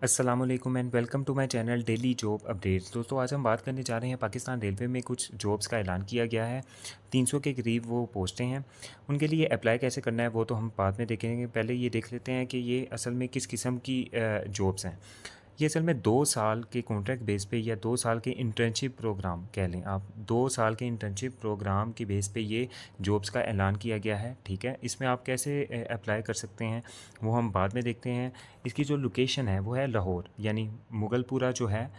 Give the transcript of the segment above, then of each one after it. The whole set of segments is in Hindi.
अस्सलाम वालेकुम and welcome to my channel daily job updates. दोस्तों आज हम बात करने जा रहे हैं पाकिस्तान रेलवे में कुछ जॉब्स का ऐलान किया गया है। 300 के करीब वो पोस्टें हैं। उनके लिए अप्लाई कैसे करना है वो तो हम बाद में देखेंगे। पहले ये देख लेते हैं कि ये असल में किस किस्म की जॉब्स हैं। ये असल में 2 साल के कॉन्ट्रैक्ट बेस पे या 2 साल के इंटर्नशिप प्रोग्राम कह लें आप। 2 साल के इंटर्नशिप प्रोग्राम की बेस पे ये जॉब्स का ऐलान किया गया है, ठीक है। इसमें आप कैसे अप्लाई कर सकते हैं वो हम बाद में देखते हैं। इसकी जो लोकेशन है वो है लाहौर, यानी मुगलपुरा जो है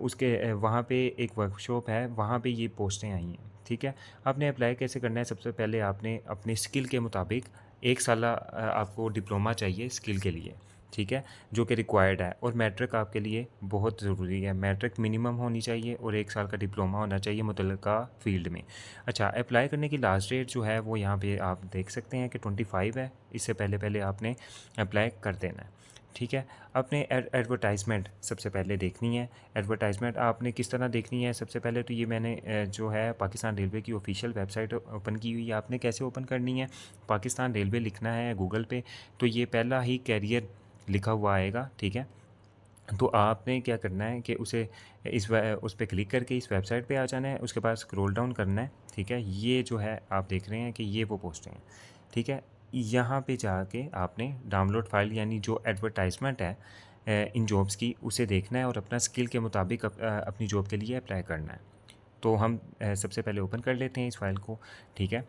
उसके वहाँ पे एक वर्कशॉप है, वहाँ पे ये पोस्टें आई हैं, ठीक है। आपने अप्लाई कैसे करना है? सबसे पहले आपने अपने स्किल के मुताबिक 1 साला आपको डिप्लोमा चाहिए स्किल के लिए, ठीक है, जो कि रिक्वायर्ड है। और मैट्रिक आपके लिए बहुत ज़रूरी है। मैट्रिक मिनिमम होनी चाहिए और 1 साल का डिप्लोमा होना चाहिए मुतल्लिका फ़ील्ड में। अच्छा, अप्लाई करने की लास्ट डेट जो है वो यहाँ पे आप देख सकते हैं कि 25 है। इससे पहले पहले आपने अप्लाई कर देना है, ठीक है। आपने एडवर्टाइजमेंट सबसे पहले देखनी है। एडवर्टाइजमेंट आपने किस तरह देखनी है? सबसे पहले तो ये मैंने जो है पाकिस्तान रेलवे की ऑफिशियल वेबसाइट ओपन की हुई है। आपने कैसे ओपन करनी है? पाकिस्तान रेलवे लिखना है गूगल पे, तो ये पहला ही कैरियर लिखा हुआ आएगा, ठीक है। तो आपने क्या करना है कि उस पे क्लिक करके इस वेबसाइट पे आ जाना है। उसके बाद स्क्रॉल डाउन करना है, ठीक है। ये जो है आप देख रहे हैं कि ये वो पोस्टें हैं, ठीक है। यहाँ पे जाके आपने डाउनलोड फाइल यानी जो एडवर्टाइजमेंट है इन जॉब्स की, उसे देखना है और अपना स्किल के मुताबिक अपनी जॉब के लिए अप्लाई करना है। तो हम सबसे पहले ओपन कर लेते हैं इस फाइल को, ठीक है।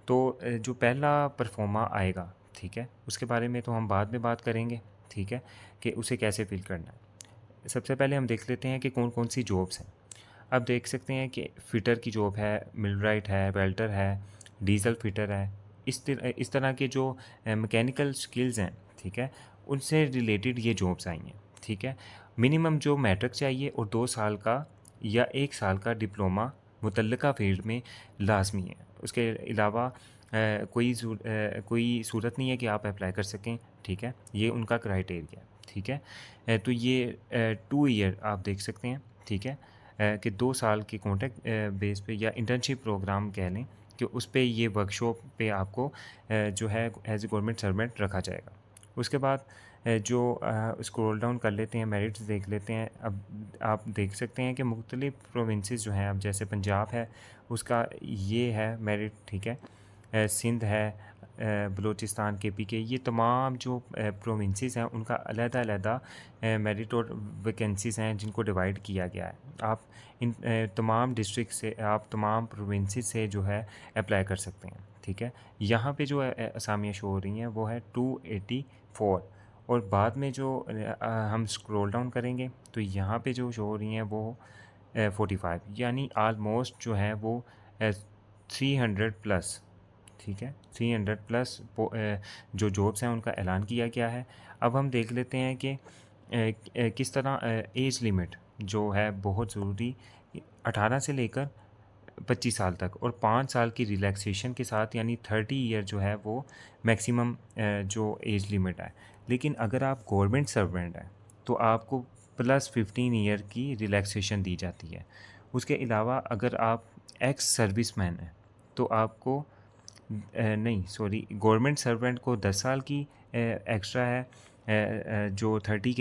तो जो पहला परफॉर्मा आएगा, ठीक है, उसके बारे में तो हम बाद में बात करेंगे, ठीक है, कि उसे कैसे फिल करना है। सबसे पहले हम देख लेते हैं कि कौन कौन सी जॉब्स हैं। आप देख सकते हैं कि फ़िटर की जॉब है, मिलराइट है, वेल्डर है, डीज़ल फ़िटर है। इस तरह के जो मैकेनिकल स्किल्स हैं, ठीक है, उनसे रिलेटेड ये जॉब्स आई हैं, ठीक है। मिनिमम जो मैट्रिक चाहिए और 2 साल का या 1 साल का डिप्लोमा मुतल्लिका फ़ील्ड में लाज़मी है। उसके अलावा कोई सूरत नहीं है कि आप अप्लाई कर सकें, ठीक है। ये उनका क्राइटेरिया है, ठीक है। तो ये 2 ईयर आप देख सकते हैं, ठीक है, कि 2 साल के कॉन्ट्रैक्ट बेस पे या इंटर्नशिप प्रोग्राम कह लें कि उस पे ये वर्कशॉप पे आपको जो है एज़ ए गवर्नमेंट सर्वेंट रखा जाएगा। उसके बाद स्क्रॉल डाउन कर लेते हैं, मेरिट्स देख लेते हैं। अब आप देख सकते हैं कि मुख्तलिफ़ प्रोविंसेस जो हैं, अब जैसे पंजाब है उसका ये है मेरिट, ठीक है। सिंध है, बलूचिस्तान, केपीके, ये तमाम जो प्रोविंसेस हैं उनका अलग-अलग मेरिट और वैकेंसीज़ हैं जिनको डिवाइड किया गया है। आप इन तमाम डिस्ट्रिक्ट से, आप तमाम प्रोविंसेस से जो है अप्लाई कर सकते हैं, ठीक है। यहाँ पे जो असामियाँ शो हो रही हैं वो है 284 और बाद में जो हम स्क्रॉल डाउन करेंगे तो यहाँ पे जो शो हो रही हैं वो 45, यानी आलमोस्ट जो है वो 300 प्लस, ठीक है। 300 प्लस जो जॉब्स हैं उनका ऐलान किया गया है। अब हम देख लेते हैं कि किस तरह एज लिमिट जो है बहुत ज़रूरी, 18 से लेकर 25 साल तक और 5 साल की रिलैक्सेशन के साथ, यानी 30 ईयर जो है वो मैक्सिमम जो एज लिमिट है। लेकिन अगर आप गवर्नमेंट सर्वेंट हैं तो आपको प्लस 15 ईयर की रिलैक्सेशन दी जाती है। उसके अलावा अगर आप एक्स सर्विसमैन हैं तो आपको नहीं, सॉरी, गवर्नमेंट सर्वेंट को 10 साल की एक्स्ट्रा है, जो 30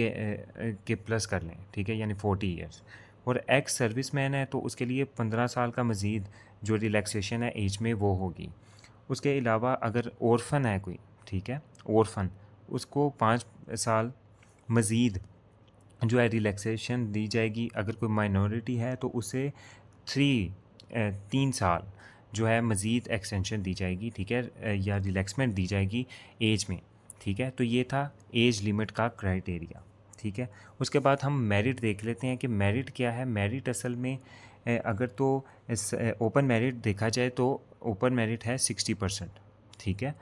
के प्लस कर लें, ठीक है, यानी 40 ईयर्स। और एक्स सर्विसमैन है तो उसके लिए 15 साल का मज़ीद जो रिलैक्सेशन है एज में वो होगी। उसके अलावा अगर ऑर्फन है कोई, ठीक है, ऑर्फन, उसको 5 साल मज़ीद जो है रिलैक्सेशन दी जाएगी। अगर कोई माइनॉरिटी है तो उसे 3 साल जो है मज़ीद एक्सटेंशन दी जाएगी, ठीक है, या रिलैक्समेंट दी जाएगी एज में, ठीक है। तो ये था एज लिमिट का क्राइटेरिया, ठीक है। उसके बाद हम मेरिट देख लेते हैं कि मेरिट क्या है। मेरिट असल में अगर तो ओपन मेरिट देखा जाए तो ओपन मेरिट है 60%, ठीक है।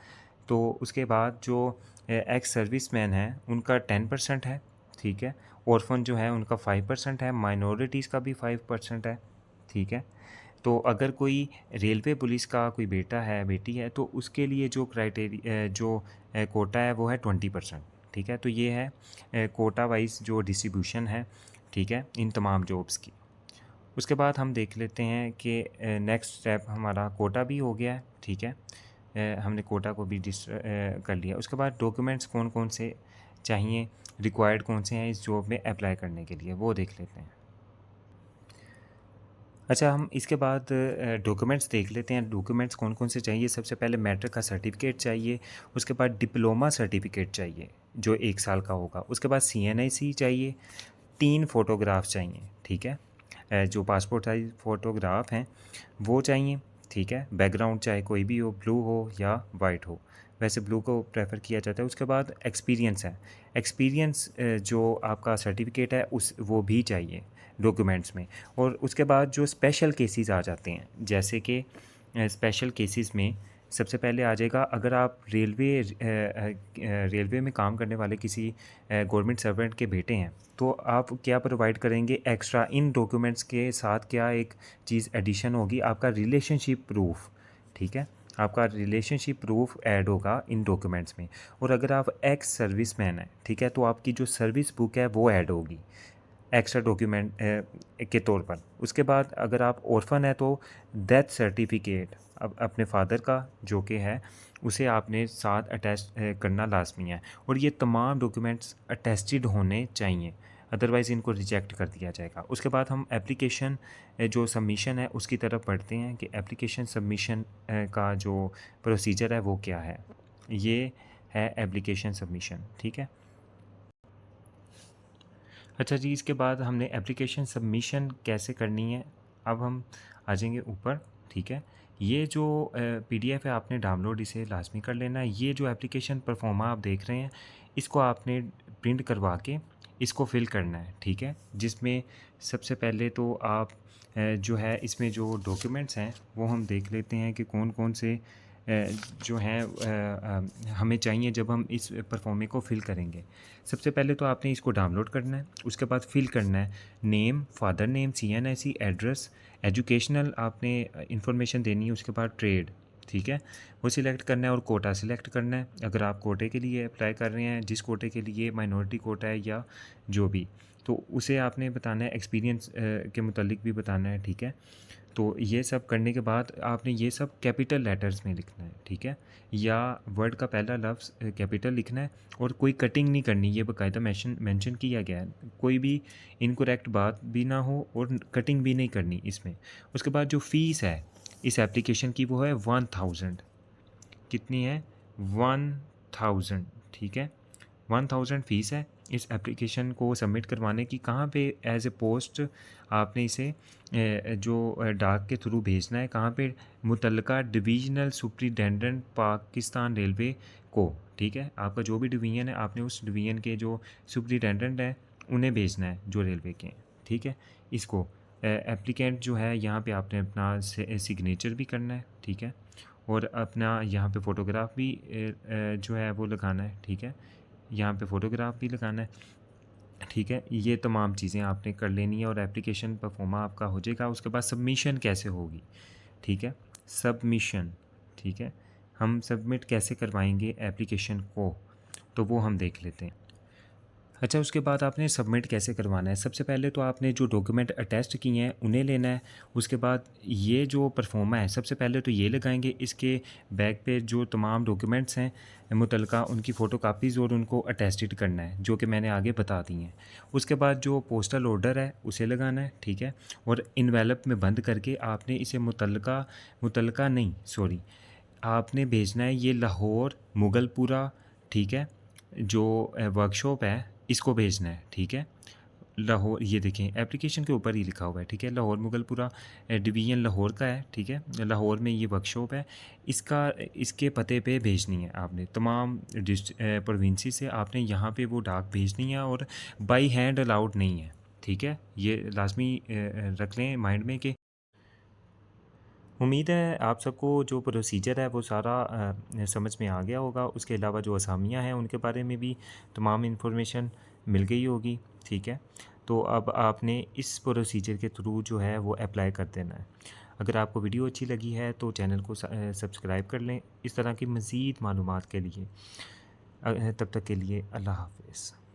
तो उसके बाद जो एक्स सर्विसमैन हैं उनका 10% है, ठीक है। ऑर्फन जो है उनका 5% है, माइनॉरिटीज़ का भी 5% है, ठीक है। तो अगर कोई रेलवे पुलिस का कोई बेटा है, बेटी है, तो उसके लिए जो कोटा है वो है 20%, ठीक है। तो ये है कोटा वाइज जो डिस्ट्रीब्यूशन है, ठीक है, इन तमाम जॉब्स की। उसके बाद हम देख लेते हैं कि नेक्स्ट स्टेप हमारा कोटा भी हो गया है, ठीक है। हमने कोटा को भी कर लिया। उसके बाद डॉक्यूमेंट्स कौन कौन से चाहिए, रिक्वायर्ड कौन से हैं इस जॉब में अप्लाई करने के लिए, वो देख लेते हैं। अच्छा, हम इसके बाद डॉक्यूमेंट्स देख लेते हैं। डॉक्यूमेंट्स कौन कौन से चाहिए। सबसे पहले मैट्रिक का सर्टिफिकेट चाहिए, उसके बाद डिप्लोमा सर्टिफिकेट चाहिए जो 1 साल का होगा, उसके बाद CNIC चाहिए, 3 फ़ोटोग्राफ चाहिए, ठीक है। जो पासपोर्ट साइज़ फ़ोटोग्राफ हैं वो चाहिए, ठीक है। बैकग्राउंड चाहे कोई भी हो, ब्लू हो या वाइट हो, वैसे ब्लू को प्रेफर किया जाता है। उसके बाद एक्सपीरियंस है, एक्सपीरियंस जो आपका सर्टिफिकेट है उस वो भी चाहिए डॉक्यूमेंट्स में। और उसके बाद जो स्पेशल केसेस आ जाते हैं, जैसे कि स्पेशल केसेस में सबसे पहले आ जाएगा, अगर आप रेलवे में काम करने वाले किसी गवर्नमेंट सर्वेंट के बेटे हैं तो आप क्या प्रोवाइड करेंगे एक्स्ट्रा इन डॉक्यूमेंट्स के साथ, क्या एक चीज़ एडिशन होगी, आपका रिलेशनशिप प्रूफ, ठीक है। आपका रिलेशनशिप प्रूफ ऐड होगा इन डॉक्यूमेंट्स में। और अगर आप एक्स सर्विसमैन हैं, ठीक है, तो आपकी जो सर्विस बुक है वो ऐड होगी एक्स्ट्रा डॉक्यूमेंट के तौर पर। उसके बाद अगर आप ऑर्फन है तो डेथ सर्टिफिकेट अब अपने फादर का जो कि है उसे आपने साथ अटैच करना लाजमी है। और ये तमाम डॉक्यूमेंट्स अटेस्टेड होने चाहिए, अदरवाइज़ इनको रिजेक्ट कर दिया जाएगा। उसके बाद हम एप्लीकेशन जो सबमिशन है उसकी तरफ बढ़ते हैं कि एप्लीकेशन सबमिशन का जो प्रोसीजर है वो क्या है। ये है एप्लीकेशन सबमिशन, ठीक है। अच्छा जी, इसके बाद हमने एप्लीकेशन सबमिशन कैसे करनी है, अब हम आ जाएंगे ऊपर, ठीक है। ये जो PDF है आपने डाउनलोड इसे लाजमी कर लेना है। ये जो एप्लीकेशन परफॉर्मा आप देख रहे हैं इसको आपने प्रिंट करवा के इसको फिल करना है, ठीक है। जिसमें सबसे पहले तो आप जो है इसमें जो डॉक्यूमेंट्स हैं वो हम देख लेते हैं कि कौन कौन से जो हैं हमें चाहिए जब हम इस परफॉर्मे को फ़िल करेंगे। सबसे पहले तो आपने इसको डाउनलोड करना है, उसके बाद फ़िल करना है name, father name, CNIC, address, educational आपने इंफॉर्मेशन देनी है, उसके बाद ट्रेड, ठीक है, वो सिलेक्ट करना है। और कोटा सिलेक्ट करना है, अगर आप कोटे के लिए अप्लाई कर रहे हैं, जिस कोटे के लिए माइनॉरिटी कोटा है या जो भी, तो उसे आपने बताना है, एक्सपीरियंस के मुतालिक भी बताना है, ठीक है। तो ये सब करने के बाद आपने ये सब कैपिटल लेटर्स में लिखना है, ठीक है, या वर्ड का पहला लफ्ज़ कैपिटल लिखना है। और कोई कटिंग नहीं करनी, ये बाकायदा मेंशन किया गया है, कोई भी इनकरेक्ट बात भी ना हो और कटिंग भी नहीं करनी इसमें। उसके बाद जो फ़ीस है इस एप्लीकेशन की वो है 1000, कितनी है 1000, ठीक है। 1000 फ़ीस है इस एप्लीकेशन को सबमिट करवाने की। कहाँ पे एज ए पोस्ट आपने इसे जो डाक के थ्रू भेजना है, कहाँ पे, मुतल्लका डिवीज़नल सुपरिटेंडेंट पाकिस्तान रेलवे को, ठीक है। आपका जो भी डिवीज़न है आपने उस डिवीज़न के जो सुपरिटेंडेंट हैं उन्हें भेजना है जो रेलवे के हैं, ठीक है। इसको एप्लीकेंट जो है यहाँ पे आपने अपना सिग्नेचर भी करना है, ठीक है। और अपना यहाँ पे फ़ोटोग्राफ भी जो है वो लगाना है, ठीक है। यहाँ पे फ़ोटोग्राफ भी लगाना है, ठीक है। ये तमाम चीज़ें आपने कर लेनी है और एप्लीकेशन परफॉर्मा आपका हो जाएगा। उसके बाद सबमिशन कैसे होगी, ठीक है, सबमिशन, ठीक है, हम सबमिट कैसे करवाएंगे एप्लीकेशन को, तो वो हम देख लेते हैं। अच्छा, उसके बाद आपने सबमिट कैसे करवाना है। सबसे पहले तो आपने जो डॉक्यूमेंट अटैच किए हैं उन्हें लेना है। उसके बाद ये जो परफॉर्मा है सबसे पहले तो ये लगाएंगे, इसके बैक पे जो तमाम डॉक्यूमेंट्स हैं मुतल्लिका उनकी फ़ोटो कापीज़ और उनको अटैस्टेड करना है, जो कि मैंने आगे बता दी हैं। उसके बाद जो पोस्टल ऑर्डर है उसे लगाना है, ठीक है। और इन्वेलप में बंद करके आपने इसे मुतल्लिका नहीं, सॉरी, आपने भेजना है ये लाहौर मुगलपुरा, ठीक है, जो वर्कशॉप है इसको भेजना है, ठीक है। लाहौर, ये देखें एप्लीकेशन के ऊपर ही लिखा हुआ है, ठीक है, लाहौर मुगलपुरा डिवीज़न लाहौर का है, ठीक है। लाहौर में ये वर्कशॉप है, इसके पते पे भेजनी है आपने। तमाम प्रोविंसी से आपने यहाँ पे वो डाक भेजनी है और बाई हैंड अलाउड नहीं है, ठीक है। ये लाजमी रख लें माइंड में कि उम्मीद है आप सबको जो प्रोसीजर है वो सारा समझ में आ गया होगा। उसके अलावा जो असामियाँ हैं उनके बारे में भी तमाम इन्फॉर्मेशन मिल गई होगी, ठीक है। तो अब आपने इस प्रोसीजर के थ्रू जो है वो अप्लाई कर देना है। अगर आपको वीडियो अच्छी लगी है तो चैनल को सब्सक्राइब कर लें इस तरह की मज़ीद मालूमात के लिए। तब तक के लिए अल्लाह हाफ़िज़।